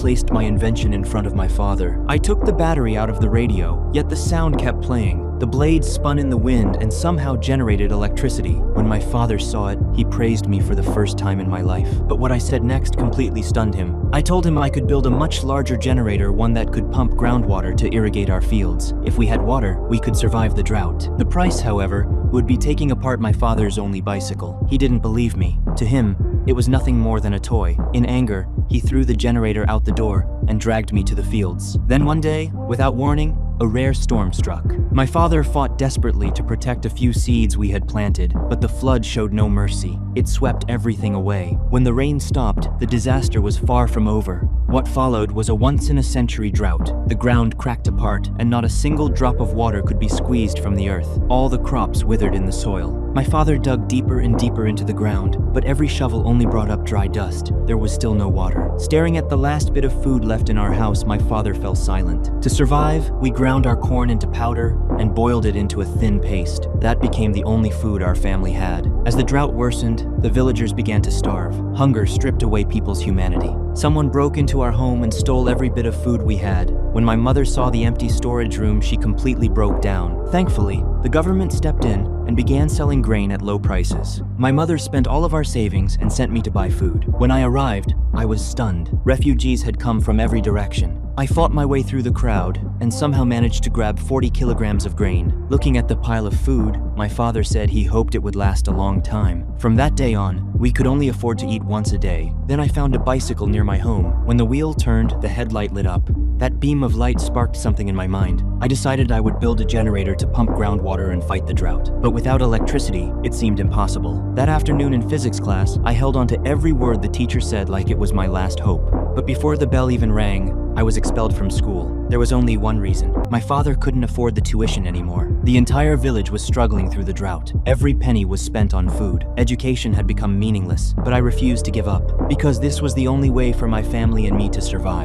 placed my invention in front of my father. I took the battery out of the radio, yet the sound kept playing. The blades spun in the wind and somehow generated electricity. When my father saw it, he praised me for the first time in my life. But what I said next completely stunned him. I told him I could build a much larger generator, one that could pump groundwater to irrigate our fields. If we had water, we could survive the drought. The price, however, would be taking apart my father's only bicycle. He didn't believe me. To him, it was nothing more than a toy. In anger, he threw the generator out the door and dragged me to the fields. Then one day, without warning, a rare storm struck. My father fought desperately to protect a few seeds we had planted, but the flood showed no mercy. It swept everything away. When the rain stopped, the disaster was far from over. What followed was a once-in-a-century drought. The ground cracked apart, and not a single drop of water could be squeezed from the earth. All the crops withered in the soil. My father dug deeper and deeper into the ground, but every shovel only brought up dry dust. There was still no water. Staring at the last bit of food left in our house, my father fell silent. To survive, we ground our corn into powder and boiled it into a thin paste. That became the only food our family had. As the drought worsened, the villagers began to starve. Hunger stripped away people's humanity. Someone broke into our home and stole every bit of food we had. When my mother saw the empty storage room, she completely broke down. Thankfully, the government stepped in and began selling grain at low prices. My mother spent all of our savings and sent me to buy food. When I arrived, I was stunned. Refugees had come from every direction. I fought my way through the crowd and somehow managed to grab 40 kilograms of grain. Looking at the pile of food, my father said he hoped it would last a long time. From that day on, we could only afford to eat once a day. Then I found a bicycle near my home. When the wheel turned, the headlight lit up. That beam of light sparked something in my mind. I decided I would build a generator to pump groundwater and fight the drought. But without electricity, it seemed impossible. That afternoon in physics class, I held on to every word the teacher said like it was my last hope. But before the bell even rang, I was expelled from school. There was only one reason. My father couldn't afford the tuition anymore. The entire village was struggling through the drought. Every penny was spent on food. Education had become meaningless, but I refused to give up, because this was the only way for my family and me to survive.